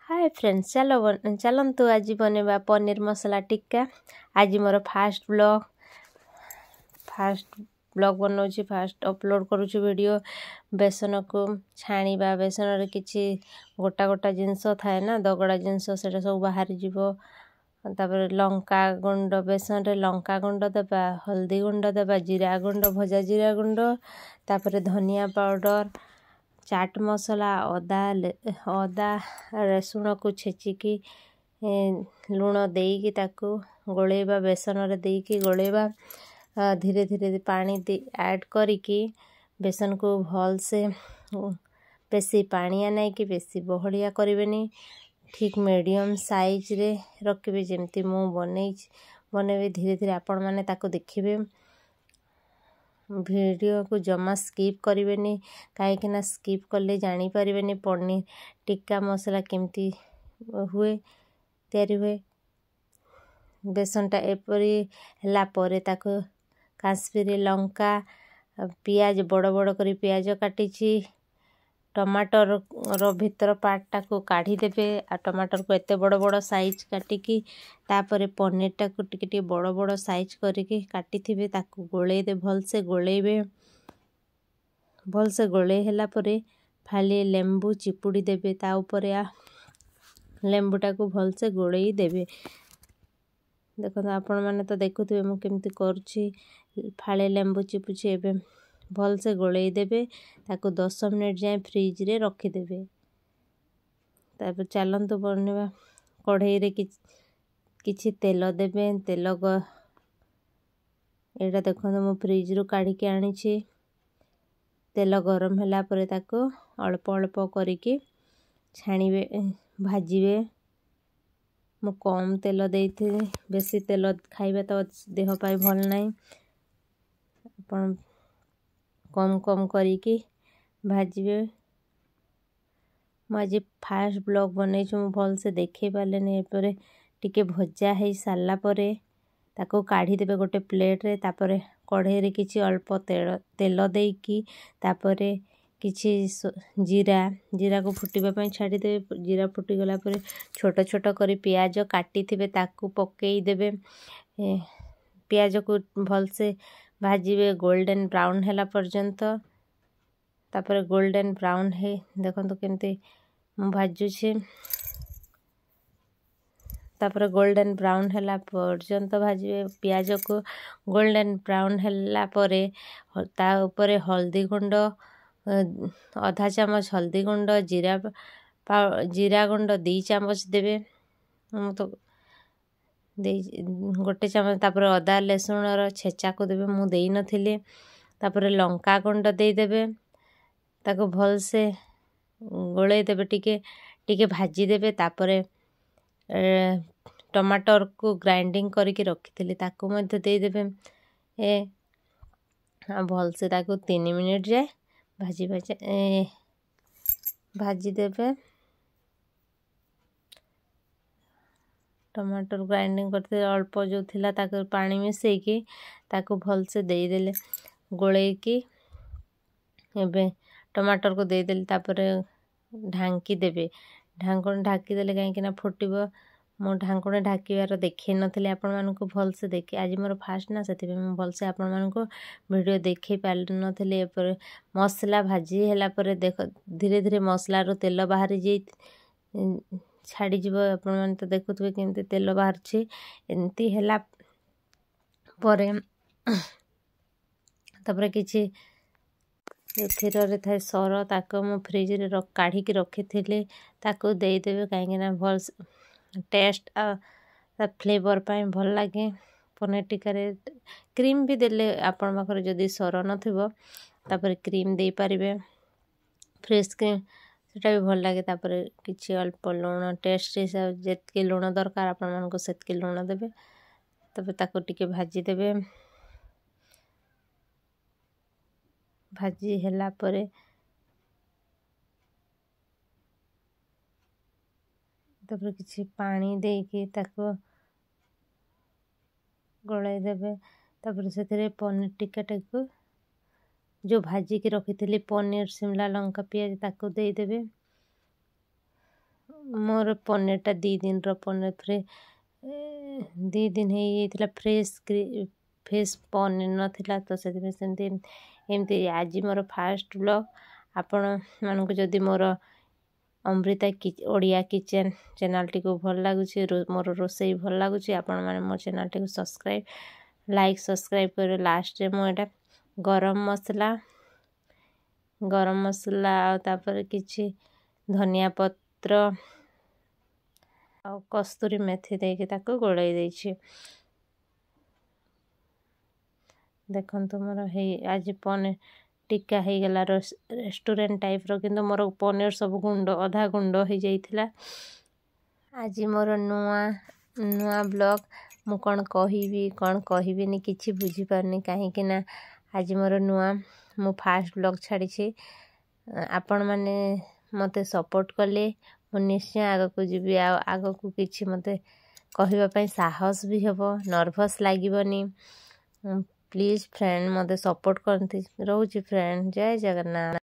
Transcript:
Hi friends, चलतु आज बनवा पनीर मसाला टिक्का। आज मोर फास्ट ब्लॉग बनाऊँ, फास्ट अपलोड करुँच वीडियो। बेसन को छाणीबा, बेसन किछि गोटा गोटा जिनस थाए ना, दगड़ा जिनस सेटा सब बाहर जीवो। तापर लंका गुंड, बेसन रे लंका गुंड देबा, हल्दी गुंड देबा, जीरा गुंड, भजा जीरा गुंड, तापर धनिया पाउडर, चाट मसला, अदा रसुण को छेचिकी लुण देकी ताकू गोलेबा, बेसन रे देकी गोलेबा। धीरे धीरे पानी ऐड करिकी बेसन को भल से बेसी पानिया नहीं कि बेसी बहलिया करेनि, ठीक मीडियम साइज रे रखिबे। जेमती मु बनेबे धीरे धीरे आपण माने ताको देखिबे। वीडियो को जमा स्किप करेनि, कहीं स्किप कले जानी पारिबेनि पनीर टिक्का मसला केमती हुए तैयारी हुए। बेसनटा एपरी हला परे ताको काश्मीरी लंका, पियाज बड़ बड़ करी पियाज काटिची, टमाटर रो भीतर पार्टा को काढ़ी देबे। आ टमाटर को एते बड़ बड़ साइज काटिकी तापरे पनीर टा को टिके टिके बड़ बड़ साइज करिकी काटी थिबे, ताकू गोळेई दे, भल से गोळेइबे। भल से गोळेई हला परे फाली लेंबू चिपुड़ी देबे ता ऊपर। लेंबूटा को भल से गोळेई देबे। देखो आपण माने तो देखुथिबे मु केमती करूची। फाळे लेंबू चिपुची एबे भल से गोळेई देबे, ताको 10 मिनिट जाए फ्रिज रे रखी देबे। तापर चलंतु बनवा। कढ़ाई रे किछि तेल देबे। एटा देखो मु फ्रिज रू काढ़ी के आनीछि। तेल गरम होला परे ताको अल्प अल्प करिकी छाणीबे, भाजीबे। मु कम तेल देइथि, बेसी तेल खाइबा तो देह पाई भल नाही। अपन कम कम करिकी भाजीबे। आज फास्ट ब्लॉग बनै मु भल से देखै पालेनी। एपरे टिके भजा है साला परे ताको काढ़ी देबे गोटे प्लेट रे। तापरे कढ़ाई रे किछि अल्प तेल देकी तापरे किछि जीरा को फुटीबा पई छाड़ी देबे। जीरा फुटी गला परे छोट छोट करी प्याज काटी थिबे ताकू पकेई देबे। प्याज को भल से भाजीबे गोल्डन ब्राउन हैला पर्यंत। तापरे गोल्डन ब्राउन है देखंतु केमती मु भाजुछि। तापरे गोल्डन ब्राउन हैला पर्यंत भाजीबे प्याज को। गोल्डन ब्राउन हैला परे ता ऊपर हल्दी गुंड, आधा चामच हल्दी गुंड, जीरा गुंड 2 चामच देबे। मु तो गोटे चामच। तापर अदा लसुण रो छेचा को देबे, मु देई नथिले। तापर लंका गुंड दे देबे, ताको भल से गोळेई देबे, टिके भाजी देबे। तापर टमाटर को ग्राइंडिंग करके रखिथिले ताको मध्य दे देबे। भल से ताको 3 मिनिट जाए भाजी देबे। टमाटर ग्राइंडिंग करते अल्प जो थिला ताको पानी मिसेकी ताको भल से दे देले गोळेई की। एबे टमाटर को दे देले तापर ढांकी देबे। ढांकुण ढाकी देले कहीं ना फुटिबो। मु ढांकुणे ढाकीबार देखै नथिले आपण मानको भल से देखि। आज मोर फास्ट ना सेति मु भल से आपण मानको वीडियो देखै पाल नथिले। पर मसला भाजी हैला पर देखो धीरे धीरे मसला रो तेल बाहरी जे छाड़ी जीवो। आपण मान तो देखुथबे केमती तेल बाहरछि। एंती हैला परे तापर किछि एथिर रे थाए सर ताको मु फ्रिज रे काढ़ी के रखिथिले ताको देई देबे। कहीं ना भल टेस्ट फ्लेवर पाई भल लागे। पनीर टिक्का रे क्रीम भी देले आपण पाखरे जदी सर नथिबो तापर क्रीम देई पारिबे, फ्रेश क्रीम सेटा भी भल लागे। तापर किछि अल्प लूण टेस्ट हिसाब जेतके लूण दरकार आपण मानको सेतके लूण देबे। तापर ताको टिके भाजी देबे। भाजी हैला परे तापर किछि पानी देकी ताको गोळाई देबे। तापर सेतरे पनीर टिक्का टाको जो भाजी के रखिथिले पनीर, शिमला लंका, पियाज ताको दे देबे। मोर पनीरटा 2 दिन पनीर 2 दिन हो फ्रेश पनीर नाला तो से एमती आज मोर फास्ट ब्लॉग आपण मानक जदि मोर अमृता ओडिया किचन चैनल टी को भल लगुच मोर रोसई भल लगुच आपण माने मो चैनल टी को सब्सक्राइब लाइक सब्सक्राइब कर लास्ट रे मोटा गरम मसला तापर किछि धनिया पत्र आ कस्तूरी मेथी देके ताको गोलाई देछि देखंतु मोर हे आज पनीर टिक्का हो गला रेस्टोरेंट टाइप रो किंतु मोर पनीर सब गुंड अधा गुंड हो जाइथिला। आज मोर नुआ ब्लॉग मु कौन कहबिनी किछि बुझी पारनी काहे कि ना आज मोर नुआ मु फास्ट ब्लॉग छाड़ी आपण माने मते सपोर्ट कले मु निश्चय आग को जीवी आग को किछि मते कहबा पई साहस भी हबो नर्वस लागिबनी प्लीज फ्रेंड मते सपोर्ट करंती रहउची फ्रेंड जय जगन्नाथ।